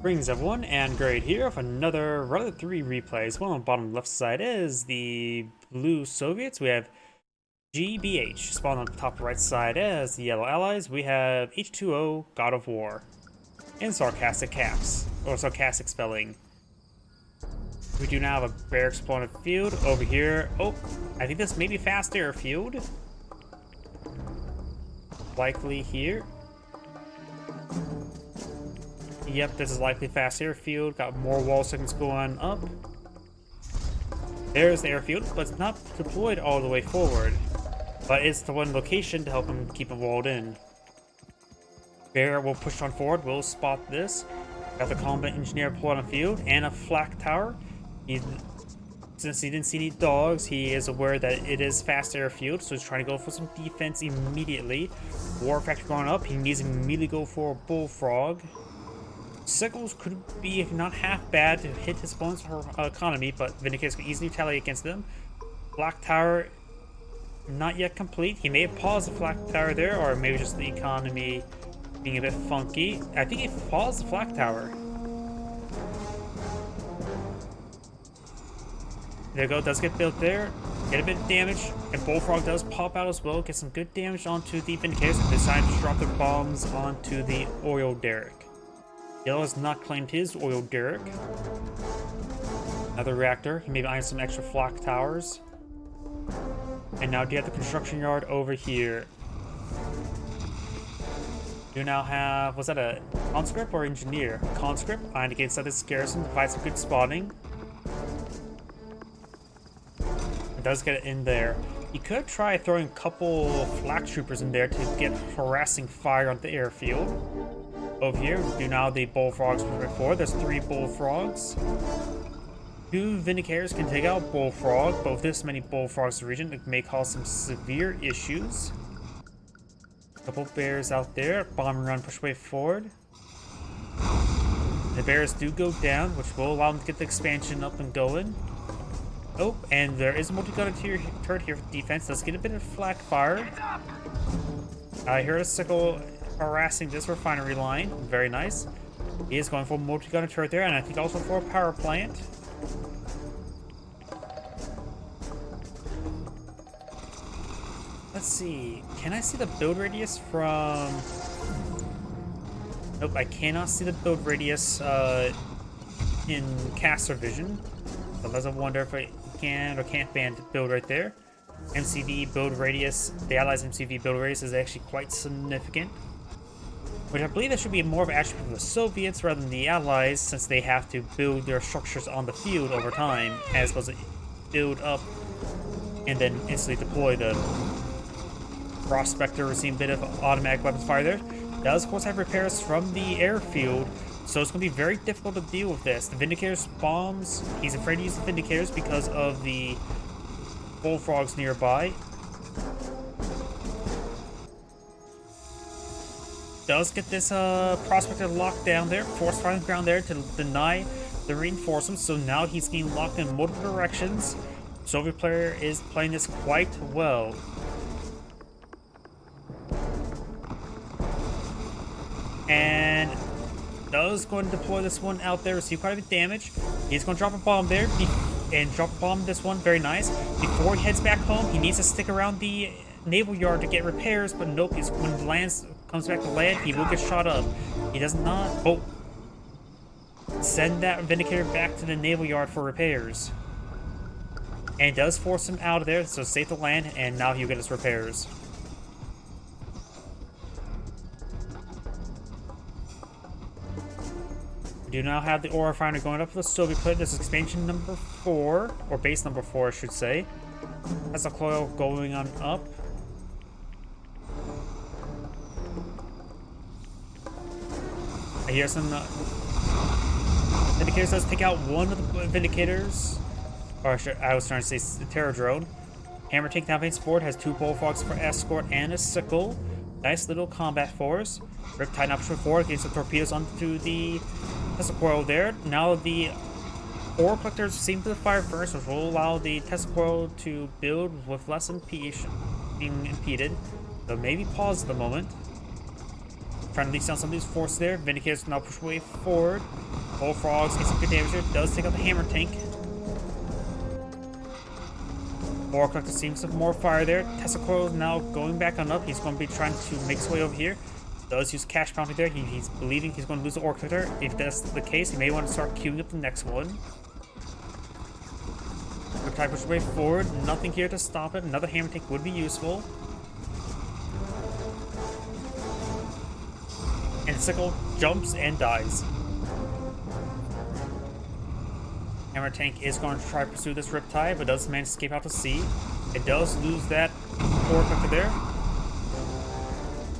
Greetings everyone, and Great here with another Runner 3 replays. One on the bottom left side is the blue Soviets. We have GBH. Spawned on the top right side as the yellow allies. We have H2O God of War. In sarcastic caps, or sarcastic spelling. We do now have a barracks spawned field over here. Oh, I think this may be fast airfield. Likely here. Yep, this is likely fast airfield. Got more wall seconds going up. There's the airfield, but it's not deployed all the way forward. But it's the one location to help him keep him walled in. Bear will push on forward. We'll spot this. Got the combat engineer deployed on field and a flak tower. Since he didn't see any dogs, he is aware that it is fast airfield, so he's trying to go for some defense immediately. War factor going up. He needs to immediately go for a bullfrog. Sickles could be not half bad to hit his opponent's economy, but Vindicators can easily retaliate against them. Flak Tower, not yet complete. He may have paused the Flak Tower there, or maybe just the economy being a bit funky. I think he paused the Flak Tower. There you go, does get built there. Get a bit of damage, and Bullfrog does pop out as well. Get some good damage onto the Vindicators, and decide to drop their bombs onto the oil derrick. Yellow has not claimed his oil derrick. Another reactor. He may be eyeing some extra flak towers. And now do you have the construction yard over here? You now have, was that a conscript or engineer? Conscript, eyeing to get inside this garrison, provide some good spotting. It does get it in there. You could try throwing a couple flak troopers in there to get harassing fire on the airfield. Over here, we do now the bullfrogs from before. There's 3 bullfrogs. 2 Vindicators can take out bullfrog, but with this many bullfrogs in the region, it may cause some severe issues. Couple bears out there. Bomb run, push way forward. The bears do go down, which will allow them to get the expansion up and going. Oh, and there is a multi-gunner turret here for defense. Let's get a bit of flak fire. I hear a sickle harassing this refinery line. Very nice. He is going for a multi-gunner turret there, and I think also for a power plant. Let's see. Can I see the build radius from... Nope, I cannot see the build radius in caster vision. So let's wonder if I can or can't ban build right there. MCV build radius, the Allies' MCV build radius is actually quite significant. Which I believe that should be more of an attribute of the Soviets rather than the Allies, since they have to build their structures on the field over time, as opposed to build up and then instantly deploy them. Prospector receiving a bit of automatic weapons fire there. Does of course have repairs from the airfield, so it's going to be very difficult to deal with this. The Vindicators bombs, he's afraid to use the Vindicators because of the bullfrogs nearby. Does get this prospector locked down there, force fire on the ground there to deny the reinforcements, so now he's getting locked in multiple directions. Soviet player is playing this quite well. And does go and deploy this one out there, receive quite a bit of damage. He's going to drop a bomb there, and drop a bomb this one, very nice. Before he heads back home, he needs to stick around the naval yard to get repairs, but nope, when he comes back to land, he will get shot up. He does not... Oh. Send that Vindicator back to the naval yard for repairs. And it does force him out of there, so safe to land, and now he'll get his repairs. We do now have the ore refinery going up for the Soviet player. This is expansion number 4, or base number 4, I should say. That's a coil going on up. I hear some Vindicators does take out one of the Vindicators. Or I was trying to say the Terror Drone. Hammer tank down support has 2 bullfrogs for escort and a sickle. Nice little combat force. Riptide option 4 getting some torpedoes onto the Tesla coil there. Now the ore collectors seem to fire first, which will allow the Tesla coil to build with less being impeded. So maybe pause at the moment. trying to leak down some of these forces there. Vindicators now push way forward. Bullfrogs get some good damage there. Does take out the hammer tank. Ore Collector seems to have more fire there. Tesla Coil is now going back on up. He's going to be trying to make his way over here. Does use cash bounty there. He's believing he's going to lose the Ore Collector. If that's the case, he may want to start queuing up the next one. Riptide pushes way forward. Nothing here to stop it. Another hammer tank would be useful. And Sickle jumps and dies. Hammer tank is going to try to pursue this Riptide, but does manage to escape out to sea. It does lose that Ore Collector there.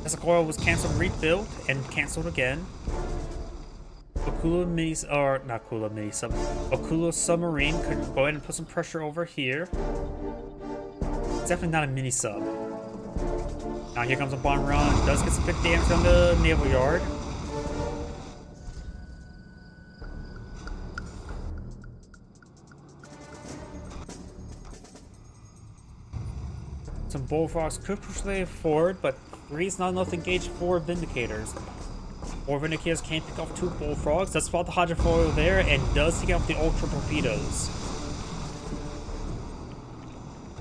Tesla Coil was cancelled, rebuilt, and cancelled again. Okula mini, or not Kula mini sub, Okula submarine could go ahead and put some pressure over here. It's definitely not a mini sub. Now here comes a bomb run. Does get some good damage on the naval yard. Some Bullfrogs could push the forward, but 3 is not enough to engage 4 Vindicators. 4 Vindicators can't pick off 2 Bullfrogs. Does spot the hydrofoil there and does take out the Ultra Torpedoes.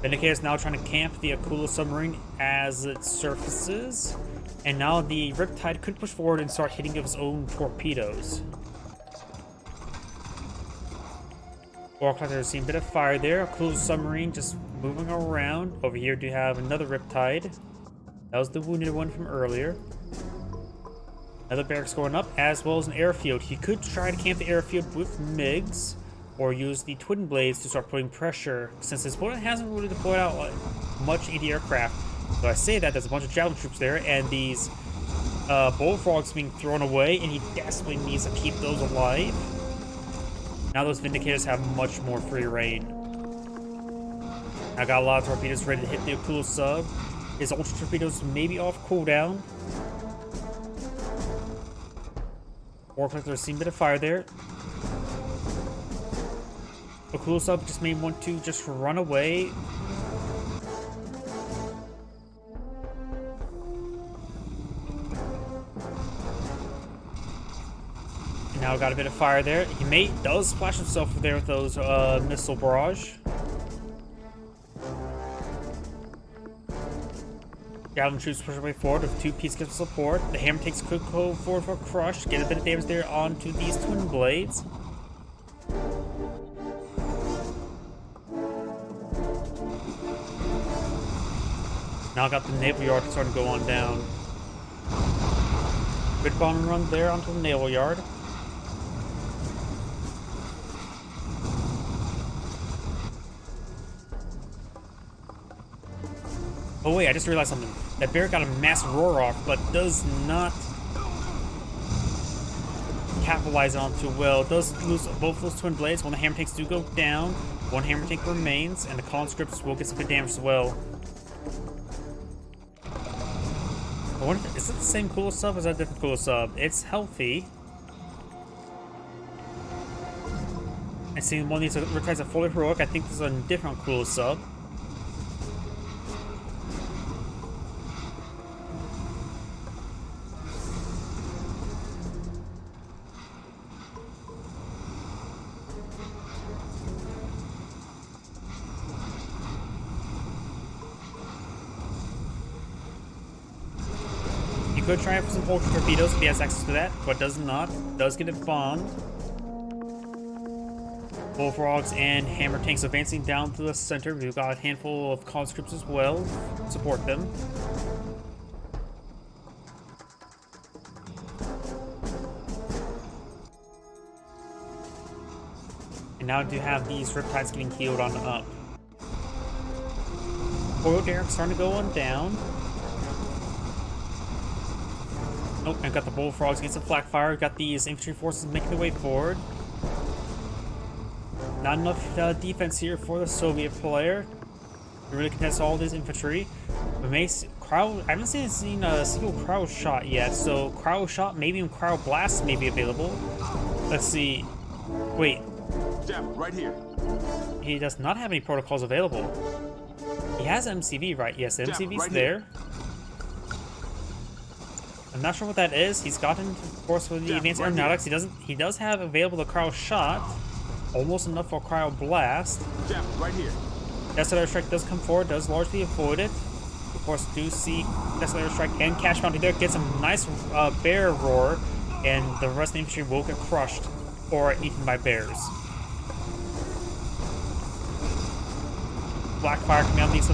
Vindicators now trying to camp the Akula submarine as it surfaces. And now the Riptide could push forward and start hitting its own torpedoes. Ore Collector has seen a bit of fire there. Akula submarine just moving around. Over here do have another Riptide. That was the wounded one from earlier. Another barracks going up, as well as an airfield. He could try to camp the airfield with MiGs, or use the twin blades to start putting pressure, since his opponent hasn't really deployed out much anti-aircraft. So I say that there's a bunch of javelin troops there, and these bullfrogs being thrown away, and he desperately needs to keep those alive. Now those Vindicators have much more free reign. I got a lot of torpedoes ready to hit the Akula sub. His Ultra Torpedoes may be off cooldown. Ore Collector has seen a bit of fire there. Akula sub just may want to just run away. And now got a bit of fire there. He does splash himself there with those missile barrage. Javelin troops push their way forward with 2 peacekeeper support. The hammer tanks could go forward for a crush, get a bit of damage there onto these twin blades. Now got the naval yard starting to go on down. Good bomb run there onto the naval yard. Oh wait, I just realized something. That bear got a massive roar off, but does not capitalize on too well. Does lose both those twin blades. When the hammer tanks do go down, 1 hammer tank remains, and the conscripts will get some good damage as well. I wonder, is it the same Kula sub or is that a different Kula sub? It's healthy. I see one of these Riptides are fully heroic. I think this is a different Kula sub. Could try for some Ultra Torpedoes if he has access to that, but does not. Does get it bombed. Bullfrogs and hammer tanks advancing down to the center. We've got a handful of conscripts as well. Support them. And now do have these Riptides getting healed on up. Oil derrick's starting to go on down. Oh, and got the Bullfrogs getting some flak fire. Got these infantry forces making their way forward. Not enough defense here for the Soviet player to really contest all this infantry. We may see crowd. I haven't seen a single crowd shot yet, so crowd shot, maybe even crowd blast may be available. Let's see. Wait. Right here. He does not have any protocols available. He has MCV, right? Yes, MCV's right there. I'm not sure what that is. He's gotten, of course, with the advanced aeronautics. He does have available the cryo shot, almost enough for cryo blast. Right here. Desolator Strike does come forward, does largely avoid it. Of course, do see Desolator Strike and Cash Bounty there. Gets a nice bear roar, and the rest of the infantry will get crushed or eaten by bears. Blackfire coming out these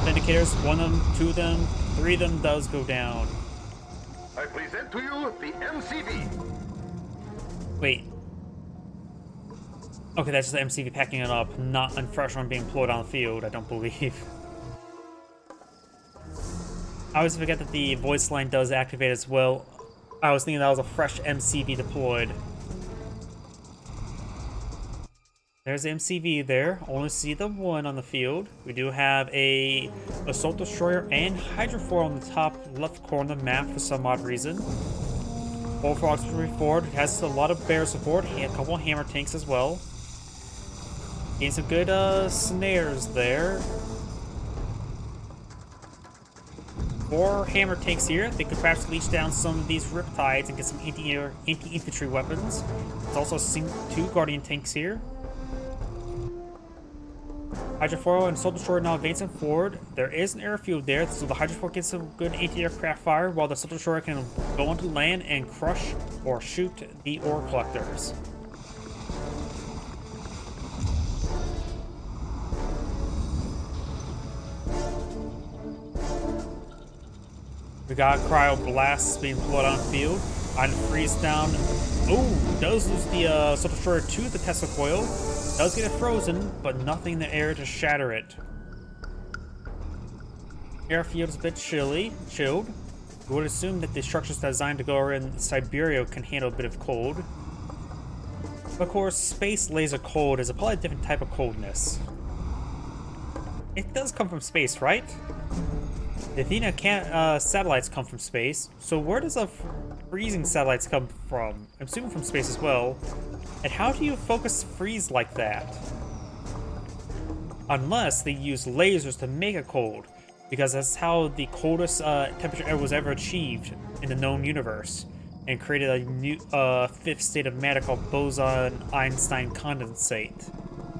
indicators. One of them, two of them, three of them does go down. I present to you the MCV. Wait. Okay, that's just the MCV packing it up, not a fresh one being deployed on the field, I don't believe. I always forget that the voice line does activate as well. I was thinking that was a fresh MCV deployed. There's the MCV there. Only see the one on the field. We do have a assault destroyer and hydrofoil on the top left corner of the map for some odd reason. Bullfrog's moving forward. Has a lot of bear support. A couple of hammer tanks as well. Getting some good snares there. 4 hammer tanks here. They could perhaps leech down some of these riptides and get some anti-infantry weapons. There's also 2 guardian tanks here. Hydrofoil and Assault Destroyer now advancing forward. There is an airfield there, so the Hydrofoil gets some good anti-aircraft fire, while the Assault Destroyer can go onto land and crush or shoot the ore collectors. We got Cryo Blasts being pulled on the field. On freeze down. Oh, does lose the Assault Destroyer to the Tesla coil. Does get it frozen, but nothing in the air to shatter it. Airfield is a bit chilled. We would assume that the structures designed to go in Siberia can handle a bit of cold. Of course, space laser cold is probably a different type of coldness. It does come from space, right? The Athena satellites come from space, so where does the freezing satellites come from? I'm assuming from space as well. And how do you focus freeze like that? Unless they use lasers to make it cold, because that's how the coldest temperature was ever achieved in the known universe, and created a new 5th state of matter called boson-Einstein condensate.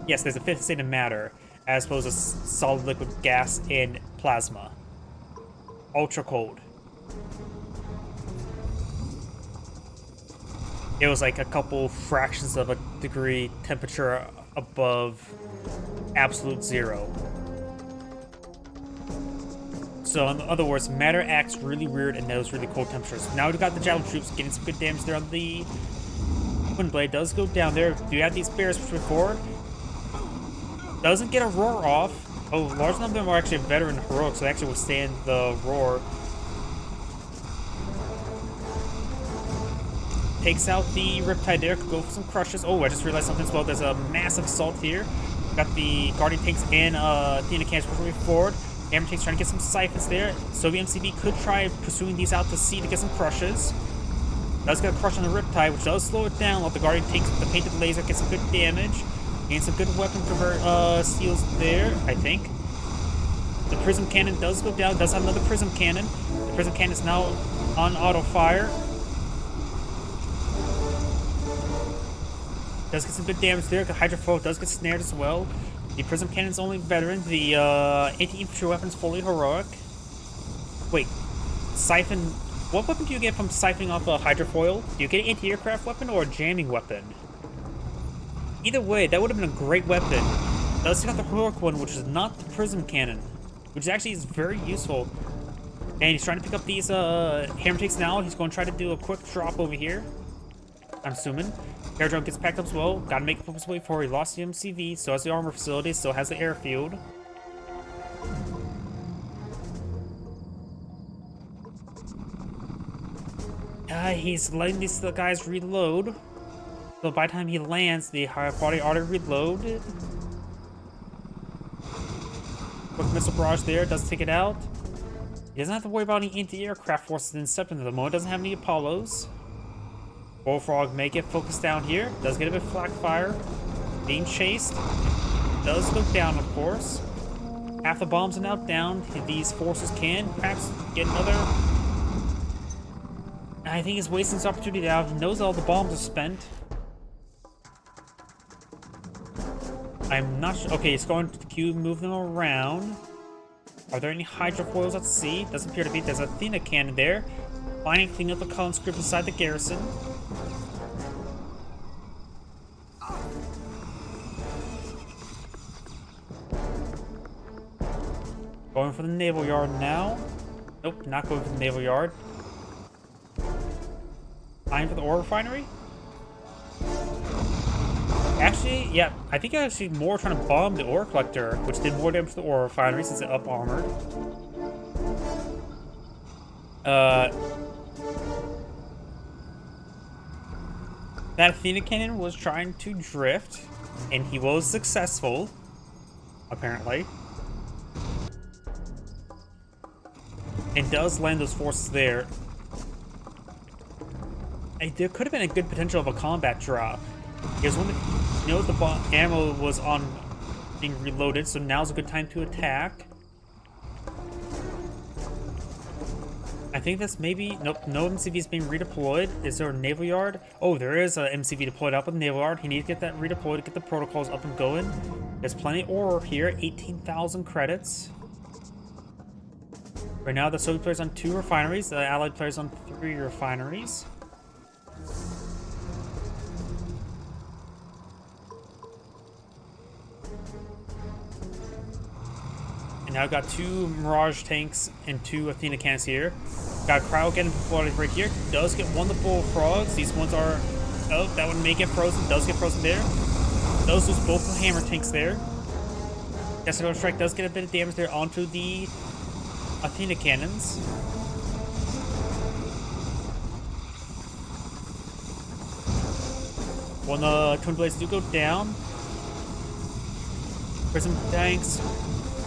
Yes, there's a 5th state of matter, as opposed to solid, liquid, gas, and plasma. Ultra cold. It was like a couple fractions of a degree temperature above absolute 0. So in other words, matter acts really weird in those really cold temperatures. Now we've got the javelin troops getting some good damage there on the Twin Blade. Does go down there. Do you have these bears pushing forward? Doesn't get a roar off. Oh, large number of them are actually veteran heroic, so they actually withstand the roar. Takes out the Riptide there, could go for some crushes. Oh, I just realized something as well. There's a massive assault here. Got the Guardian tanks and Athena cannons moving forward. Hammer tanks trying to get some siphons there. Soviet MCV could try pursuing these out to sea to get some crushes. Does get a crush on the Riptide, which does slow it down. Let the Guardian tanks with the painted laser get some good damage. Gain some good weapon convert steals there, I think. The Prism Cannon does go down. Does have another Prism Cannon. The Prism Cannon is now on auto fire. Does get some good damage there. The Hydrofoil does get snared as well. The Prism Cannon's only veteran. The anti-infantry weapon's fully heroic. Wait, Siphon. What weapon do you get from siphoning off a Hydrofoil? Do you get an anti-aircraft weapon or a jamming weapon? Either way, that would have been a great weapon. Let's take out the heroic one, which is not the Prism Cannon, which actually is very useful. And he's trying to pick up these hammer tanks now. He's going to try to do a quick drop over here, I'm assuming. Airdrome gets packed up as well. Gotta make a focus way forward. He lost the MCV, still has the armor facility, still has the airfield. He's letting these guys reload. So by the time he lands, the body already reloaded. Quick missile barrage there, does take it out. He doesn't have to worry about any anti-aircraft forces in September at the moment. Doesn't have any Apollos. Bullfrog may get focused down here. Does get a bit of flak fire. Being chased. Does go down, of course. Half the bombs are now down. These forces can perhaps get another I think he's wasting his opportunity now. He knows all the bombs are spent. I'm not sure. Okay, he's going to the cube, move them around. Are there any hydrofoils at sea? Doesn't appear to be. There's a Athena cannon there. Finding clean up the conscript inside the garrison. Going for the naval yard now. Nope, not going for the naval yard. Eyeing for the ore refinery. Actually, yeah, I think actually more trying to bomb the ore collector, which did more damage to the ore refinery since it up armored. That Athena cannon was trying to drift, and he was successful, apparently. And does land those forces there. There could have been a good potential of a combat drop. Because when the ammo was on being reloaded, so now's a good time to attack. I think that's maybe... Nope, no MCV is being redeployed. Is there a naval yard? Oh, there is a MCV deployed up with the naval yard. He needs to get that redeployed to get the protocols up and going. There's plenty of ore here, 18,000 credits. Right now, the Soviet player's on 2 refineries. The Allied player's on 3 refineries. And now I've got 2 Mirage tanks and 2 Athena cannons here. Got a crowd getting flooded right here. Does get one of the bullfrogs. These ones are... Oh, that one may get frozen. Does get frozen there. Does lose both the hammer tanks there. Desert Strike does get a bit of damage there onto the Athena cannons. When the twin blades do go down, prism tanks,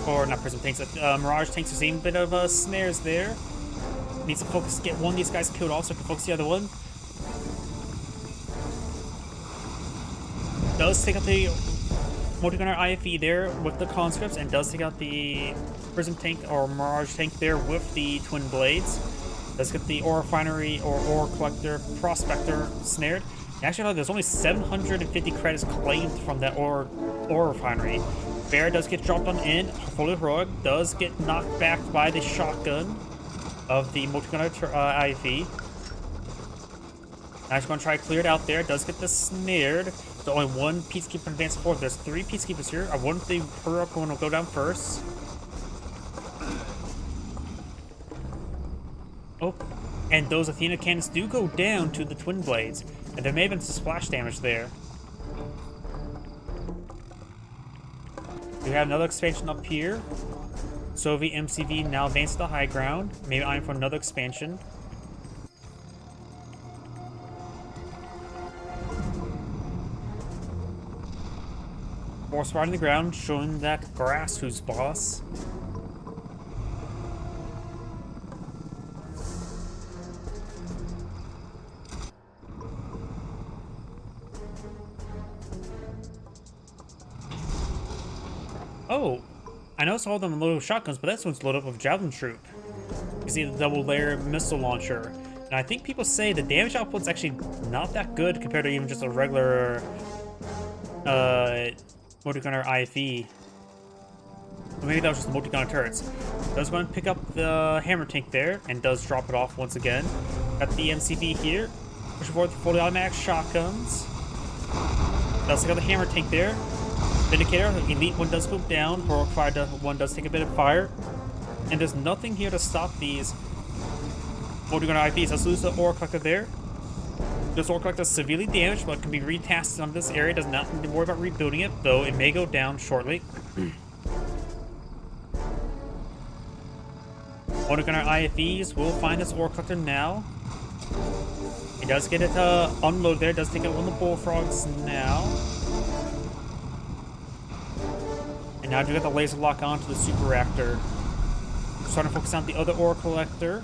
or not prism tanks, Mirage tanks are seeing a bit of snares there. Needs to focus, get one of these guys killed off so I can focus the other one. Does take out the multi-gunner IFE there with the conscripts, and does take out the prism tank or Mirage tank there with the twin blades. Does get the ore refinery or ore collector prospector snared. Actually, there's only 750 credits claimed from that ore refinery. Bear does get dropped on in. Fully heroic does get knocked back by the shotgun of the multi-gunner IFE. Now he's going to try to clear it out there. Does get the snared. There's only 1 peacekeeper advanced forward. There's 3 peacekeepers here. I wonder if the heroic one will go down first. Oh, and those Athena cannons do go down to the twin blades. And there may have been some splash damage there. We have another expansion up here. Soviet MCV now advanced to the high ground. Maybe eyeing for another expansion. Force right on the ground, showing that grass who's boss. Oh, I noticed all of them loaded with shotguns, but this one's loaded up with javelin troop. You see the double layer missile launcher. And I think people say the damage output's actually not that good compared to even just a regular multi-gunner IFE. Or maybe that was just the multi-gunner turrets. Does go and pick up the hammer tank there, and does drop it off once again. Got the MCV here. Push forward the fully automatic shotguns. Does take out the hammer tank there. Vindicator, Elite 1 does go down. Heroic 1 does take a bit of fire. And there's nothing here to stop these multi-gunner IFEs. Let's lose the ore collector there. This ore collector is severely damaged, but can be retasked on this area. Does not need to worry about rebuilding it, though it may go down shortly. Multi-gunner IFEs will find this ore collector now. He does get it unloaded there. Does take out one of the bullfrogs now. And now I do get the laser lock onto the super reactor. Starting to focus on the other ore collector.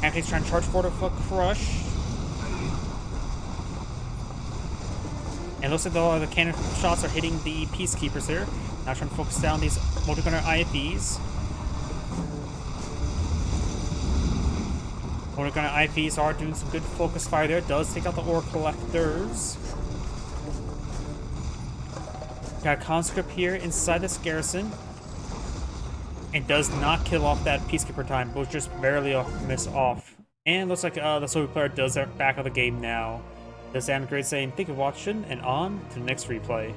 Anthony's trying to charge forward for a crush. And it looks like the cannon shots are hitting the peacekeepers here. Now trying to focus down these multi-gunner IFEs. Monogun and IPs are doing some good focus fire there. Does take out the ore collectors. Got a conscript here inside this garrison. And does not kill off that Peacekeeper time. But was just barely a miss off. And looks like the Soviet player does that back of the game now. This is Great saying thank you for watching and on to the next replay.